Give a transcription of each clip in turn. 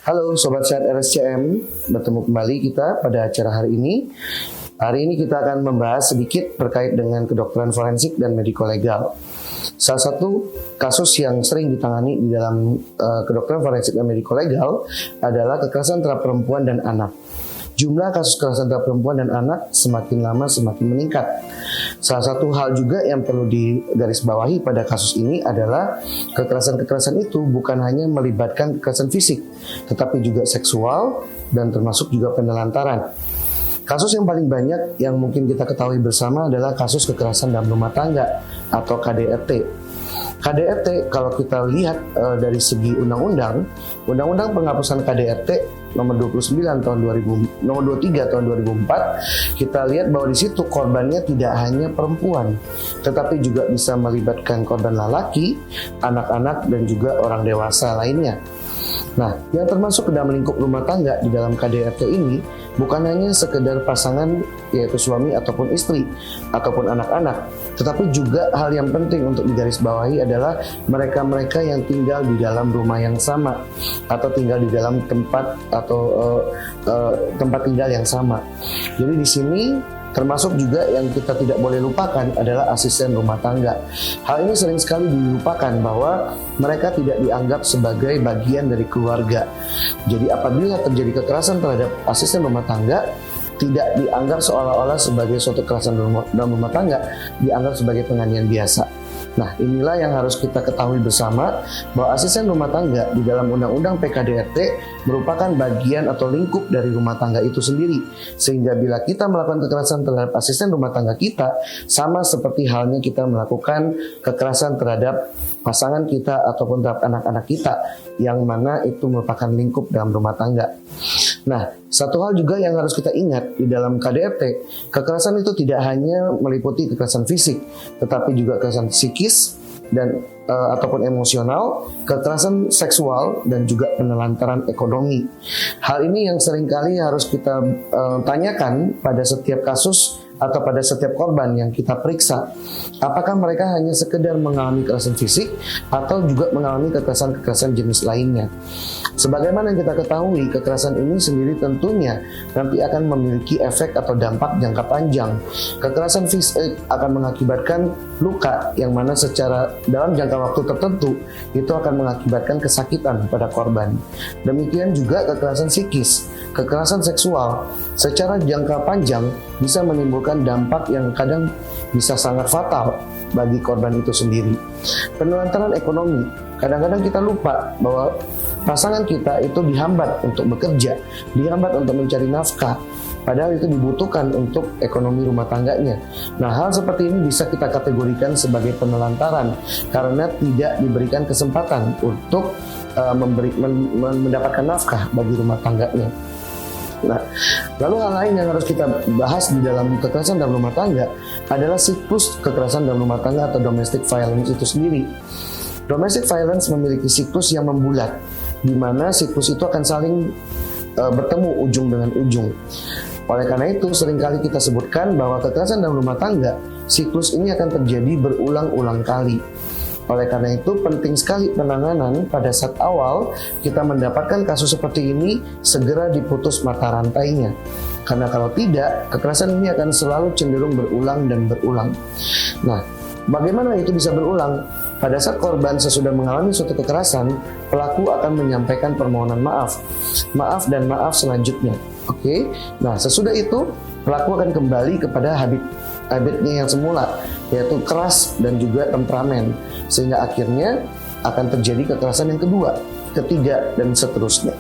Halo Sobat Sehat RSCM, bertemu kembali kita pada acara hari ini. Hari ini kita akan membahas sedikit terkait dengan kedokteran forensik dan mediko-legal. Salah satu kasus yang sering ditangani di dalam kedokteran forensik dan mediko-legal adalah kekerasan terhadap perempuan dan anak. Jumlah kasus kekerasan terhadap perempuan dan anak semakin lama semakin meningkat. Salah satu hal juga yang perlu digarisbawahi pada kasus ini adalah kekerasan-kekerasan itu bukan hanya melibatkan kekerasan fisik, tetapi juga seksual dan termasuk juga penelantaran. Kasus yang paling banyak yang mungkin kita ketahui bersama adalah kasus kekerasan dalam rumah tangga atau KDRT. KDRT kalau kita lihat dari segi undang-undang penghapusan KDRT nomor 29 tahun 2000, nomor 23 tahun 2004, kita lihat bahwa di situ korbannya tidak hanya perempuan, tetapi juga bisa melibatkan korban lelaki, anak-anak dan juga orang dewasa lainnya. Nah, yang termasuk ke dalam lingkup rumah tangga di dalam KDRT ini bukan hanya sekedar pasangan yaitu suami ataupun istri ataupun anak-anak, tetapi juga hal yang penting untuk digarisbawahi adalah mereka-mereka yang tinggal di dalam rumah yang sama atau tinggal di dalam tempat tempat tinggal yang sama. Jadi di sini termasuk juga yang kita tidak boleh lupakan adalah asisten rumah tangga. Hal ini sering sekali dilupakan bahwa mereka tidak dianggap sebagai bagian dari keluarga. Jadi apabila terjadi kekerasan terhadap asisten rumah tangga, tidak dianggap seolah-olah sebagai suatu kekerasan dalam rumah tangga, dianggap sebagai penganiayaan biasa. Nah, inilah yang harus kita ketahui bersama bahwa asisten rumah tangga di dalam Undang-Undang PKDRT merupakan bagian atau lingkup dari rumah tangga itu sendiri. Sehingga bila kita melakukan kekerasan terhadap asisten rumah tangga kita, sama seperti halnya kita melakukan kekerasan terhadap pasangan kita ataupun terhadap anak-anak kita, yang mana itu merupakan lingkup dalam rumah tangga. Nah, satu hal juga yang harus kita ingat di dalam KDRT, kekerasan itu tidak hanya meliputi kekerasan fisik, tetapi juga kekerasan psikis dan ataupun emosional, kekerasan seksual dan juga penelantaran ekonomi. Hal ini yang seringkali harus kita tanyakan pada setiap kasus atau pada setiap korban yang kita periksa. Apakah mereka hanya sekedar mengalami kekerasan fisik atau juga mengalami kekerasan-kekerasan jenis lainnya. Sebagaimana yang kita ketahui, kekerasan ini sendiri tentunya nanti akan memiliki efek atau dampak jangka panjang. Kekerasan fisik akan mengakibatkan luka yang mana secara dalam jangka waktu tertentu itu akan mengakibatkan kesakitan pada korban. Demikian juga kekerasan psikis, kekerasan seksual secara jangka panjang bisa menimbulkan dampak yang kadang bisa sangat fatal bagi korban itu sendiri. Penelantaran ekonomi, kadang-kadang kita lupa bahwa pasangan kita itu dihambat untuk bekerja, dihambat untuk mencari nafkah, padahal itu dibutuhkan untuk ekonomi rumah tangganya. Nah, hal seperti ini bisa kita kategorikan sebagai penelantaran karena tidak diberikan kesempatan untuk mendapatkan nafkah bagi rumah tangganya. Nah, lalu hal lain yang harus kita bahas di dalam kekerasan dalam rumah tangga adalah siklus kekerasan dalam rumah tangga atau domestic violence itu sendiri. Domestic violence memiliki siklus yang membulat, di mana siklus itu akan saling bertemu ujung dengan ujung. Oleh karena itu, seringkali kita sebutkan bahwa kekerasan dalam rumah tangga, siklus ini akan terjadi berulang-ulang kali. Oleh karena itu, penting sekali penanganan pada saat awal kita mendapatkan kasus seperti ini, segera diputus mata rantainya. Karena kalau tidak, kekerasan ini akan selalu cenderung berulang dan berulang. Nah, bagaimana itu bisa berulang? Pada saat korban sesudah mengalami suatu kekerasan, pelaku akan menyampaikan permohonan maaf. Maaf dan maaf selanjutnya. Oke. Nah, sesudah itu pelaku akan kembali kepada habitnya yang semula, yaitu keras dan juga temperamen, sehingga akhirnya akan terjadi kekerasan yang kedua, ketiga, dan seterusnya.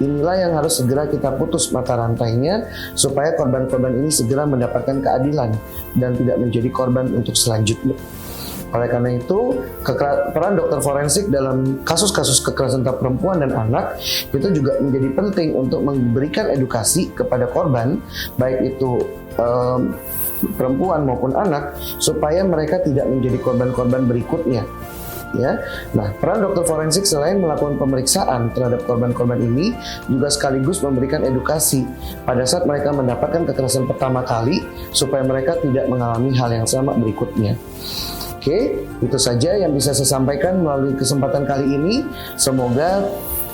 Inilah yang harus segera kita putus mata rantainya supaya korban-korban ini segera mendapatkan keadilan dan tidak menjadi korban untuk selanjutnya. Oleh karena itu, peran dokter forensik dalam kasus-kasus kekerasan terhadap perempuan dan anak itu juga menjadi penting untuk memberikan edukasi kepada korban, baik itu perempuan maupun anak, supaya mereka tidak menjadi korban-korban berikutnya. Ya, nah peran dokter forensik selain melakukan pemeriksaan terhadap korban-korban ini juga sekaligus memberikan edukasi pada saat mereka mendapatkan kekerasan pertama kali supaya mereka tidak mengalami hal yang sama berikutnya. Oke, itu saja yang bisa saya sampaikan melalui kesempatan kali ini. Semoga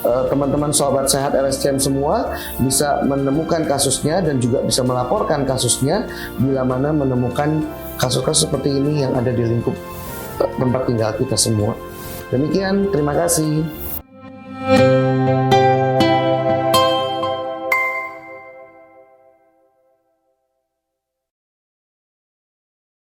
teman-teman sobat sehat RSCM semua bisa menemukan kasusnya dan juga bisa melaporkan kasusnya bila mana menemukan kasus-kasus seperti ini yang ada di lingkup tempat tinggal kita semua. Demikian, terima kasih.